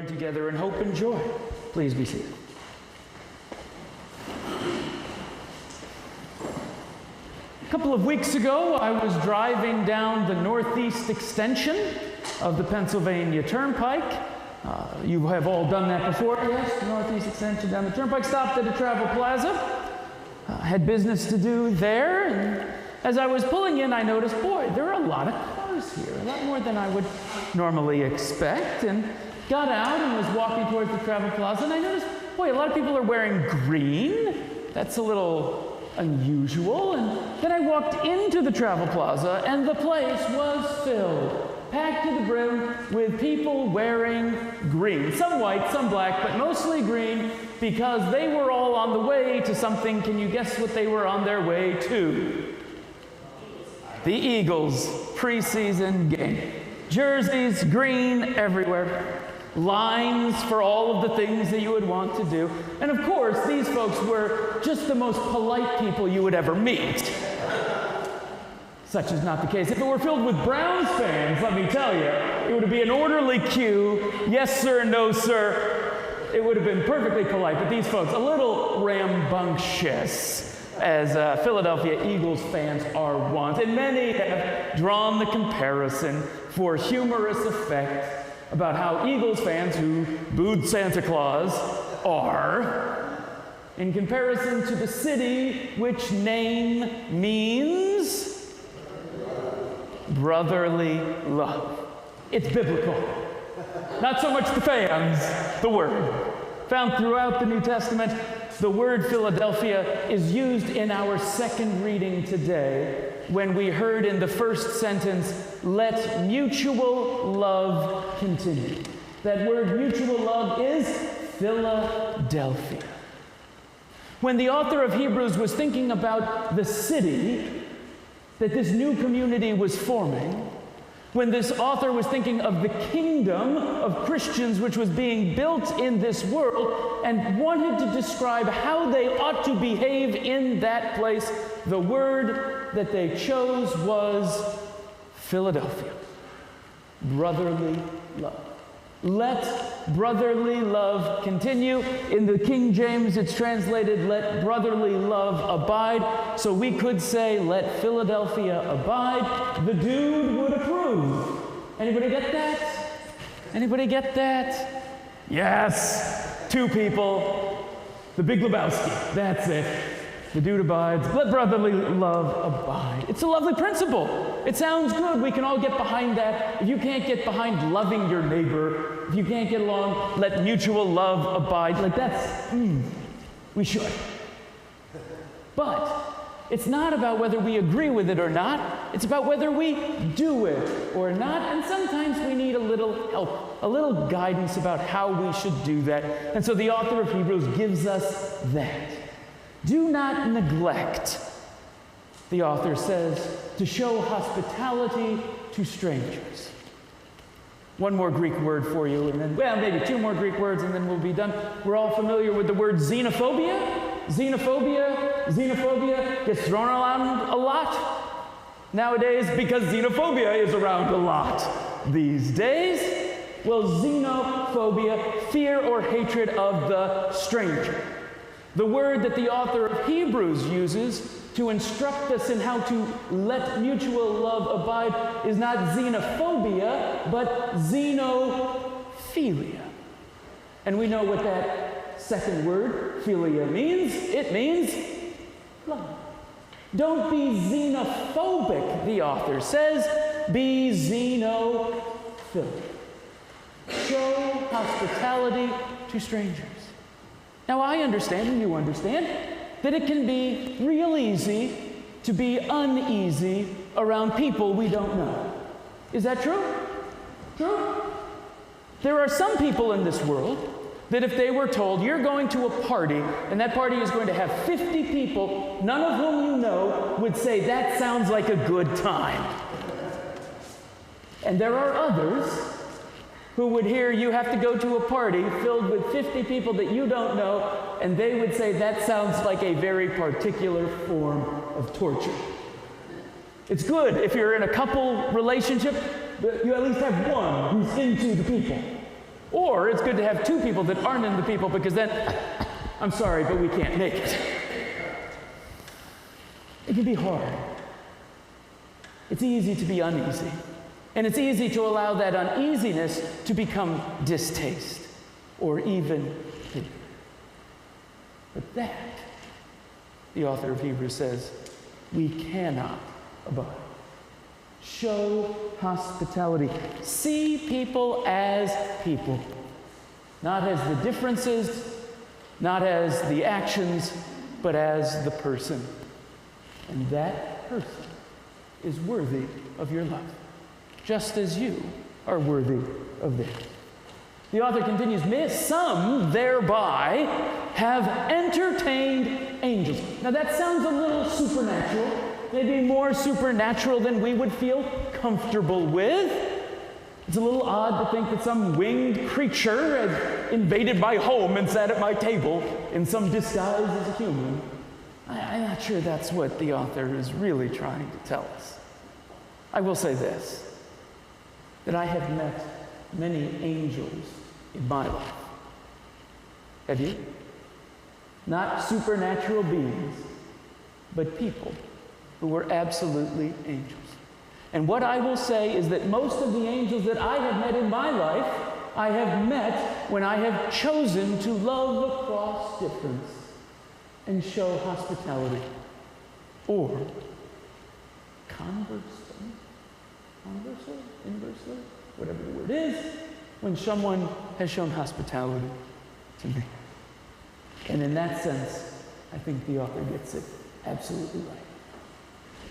together in hope and joy. Please be seated. A couple of weeks ago, I was driving down the northeast extension of the Pennsylvania Turnpike. You have all done that before, yes? Northeast extension down the Turnpike. Stopped at a travel plaza. Had business to do there. And as I was pulling in, I noticed, boy, there are a lot of cars here. A lot more than I would normally expect. And got out and was walking towards the travel plaza. And I noticed, boy, a lot of people are wearing green. That's a little unusual. And then I walked into the travel plaza, and the place was filled, packed to the brim with people wearing green. Some white, some black, but mostly green, because they were all on the way to something. Can you guess what they were on their way to? The Eagles preseason game. Jerseys, green everywhere. Lines for all of the things that you would want to do. And of course, these folks were just the most polite people you would ever meet. Such is not the case. If it were filled with Browns fans, let me tell you, it would be an orderly queue. Yes, sir, no, sir. It would have been perfectly polite. But these folks, a little rambunctious, as Philadelphia Eagles fans are wont. And many have drawn the comparison for humorous effect about how Eagles fans who booed Santa Claus are, in comparison to the city which name means brotherly love. It's biblical. Not so much the fans, the word. Found throughout the New Testament, the word Philadelphia is used in our second reading today when we heard in the first sentence, let mutual love continue. That word mutual love is Philadelphia. When the author of Hebrews was thinking about the city that this new community was forming, when this author was thinking of the kingdom of Christians which was being built in this world and wanted to describe how they ought to behave in that place, the word that they chose was Philadelphia. Brotherly love. Let brotherly love continue. In the King James, it's translated, let brotherly love abide. So we could say, let Philadelphia abide. The dude would approve. Anybody get that? Anybody get that? Yes. Two people. The Big Lebowski. That's it. The dude abides. Let brotherly love abide. It's a lovely principle. It sounds good. We can all get behind that. If you can't get behind loving your neighbor, if you can't get along, let mutual love abide. Like that's, we should. But it's not about whether we agree with it or not. It's about whether we do it or not. And sometimes we need a little help, a little guidance about how we should do that. And so the author of Hebrews gives us that. Do not neglect, the author says, to show hospitality to strangers. One more Greek word for you, and then, well, maybe two more Greek words, and then we'll be done. We're all familiar with the word xenophobia. Xenophobia gets thrown around a lot nowadays because xenophobia is around a lot these days. Well, xenophobia, fear or hatred of the stranger. The word that the author of Hebrews uses to instruct us in how to let mutual love abide is not xenophobia, but xenophilia. And we know what that second word, philia, means. It means love. Don't be xenophobic, the author says. Be xenophilic. Show hospitality to strangers. Now, I understand, and you understand, that it can be real easy to be uneasy around people we don't know. Is that true? True? There are some people in this world that if they were told, you're going to a party, and that party is going to have 50 people, none of whom you know, would say, that sounds like a good time. And there are others who would hear you have to go to a party filled with 50 people that you don't know, and they would say that sounds like a very particular form of torture. It's good if you're in a couple relationship, but you at least have one who's into the people. Or it's good to have two people that aren't in the people, because then, I'm sorry, but we can't make it. It can be hard. It's easy to be uneasy. And it's easy to allow that uneasiness to become distaste or even hate. But that, the author of Hebrews says, we cannot abide. Show hospitality. See people as people. Not as the differences, not as the actions, but as the person. And that person is worthy of your love, just as you are worthy of theirs. The author continues, some thereby have entertained angels. Now that sounds a little supernatural, maybe more supernatural than we would feel comfortable with. It's a little odd to think that some winged creature had invaded my home and sat at my table in some disguise as a human. I'm not sure that's what the author is really trying to tell us. I will say this, that I have met many angels in my life. Have you? Not supernatural beings, but people who were absolutely angels. And what I will say is that most of the angels that I have met in my life, I have met when I have chosen to love across difference and show hospitality, or inversely, whatever the word is, when someone has shown hospitality to me. And in that sense, I think the author gets it absolutely right.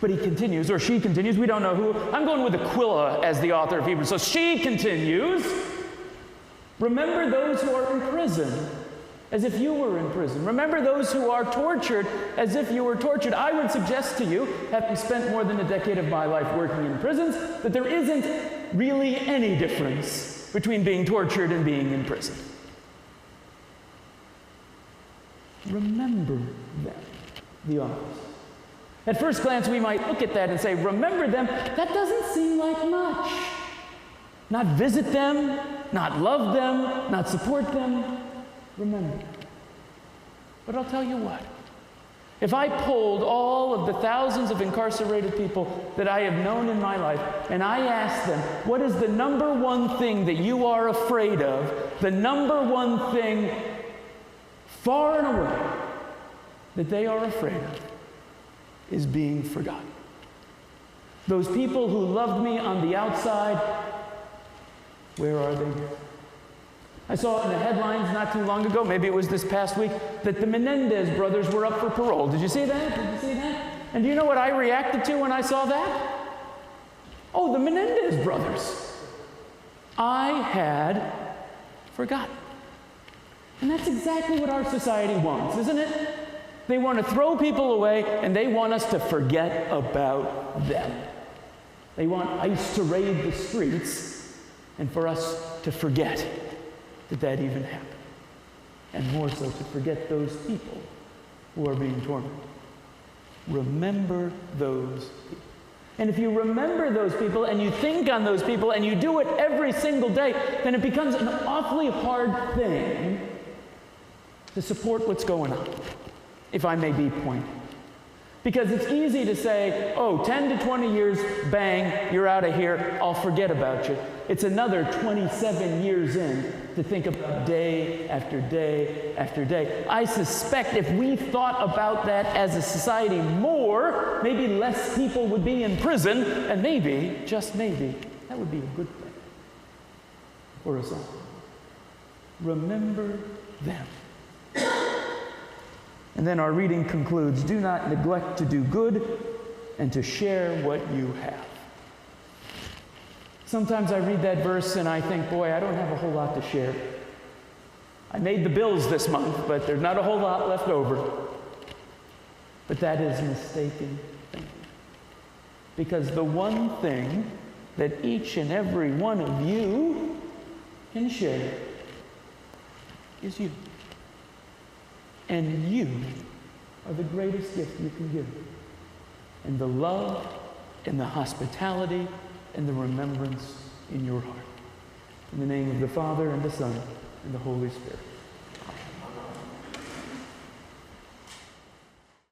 But he continues, or she continues, we don't know who. I'm going with Aquila as the author of Hebrews. So she continues, remember those who are in prison, as if you were in prison. Remember those who are tortured, as if you were tortured. I would suggest to you, having spent more than a decade of my life working in prisons, that there isn't really any difference between being tortured and being in prison. Remember them, the author. At first glance, we might look at that and say, remember them. That doesn't seem like much. Not visit them, not love them, not support them. Remember. But I'll tell you what. If I polled all of the thousands of incarcerated people that I have known in my life, and I asked them, what is the number one thing that you are afraid of? The number one thing, far and away, that they are afraid of is being forgotten. Those people who loved me on the outside, where are they? I saw in the headlines not too long ago, maybe it was this past week, that the Menendez brothers were up for parole. Did you see that? And do you know what I reacted to when I saw that? Oh, the Menendez brothers. I had forgotten. And that's exactly what our society wants, isn't it? They want to throw people away, and they want us to forget about them. They want ICE to raid the streets, and for us to forget that even happened. And more so, to forget those people who are being tormented. Remember those people. And if you remember those people, and you think on those people, and you do it every single day, then it becomes an awfully hard thing to support what's going on, if I may be pointed. Because it's easy to say, 10 to 20 years, bang, you're out of here, I'll forget about you. It's another 27 years in to think about day after day after day. I suspect if we thought about that as a society more, maybe less people would be in prison, and maybe, just maybe, that would be a good thing for us all. Remember them. And then our reading concludes, do not neglect to do good and to share what you have. Sometimes I read that verse and I think, boy, I don't have a whole lot to share. I made the bills this month, but there's not a whole lot left over. But that is mistaken thinking. Because the one thing that each and every one of you can share is you. And you are the greatest gift you can give. And the love and the hospitality and the remembrance in your heart. In the name of the Father, and the Son, and the Holy Spirit.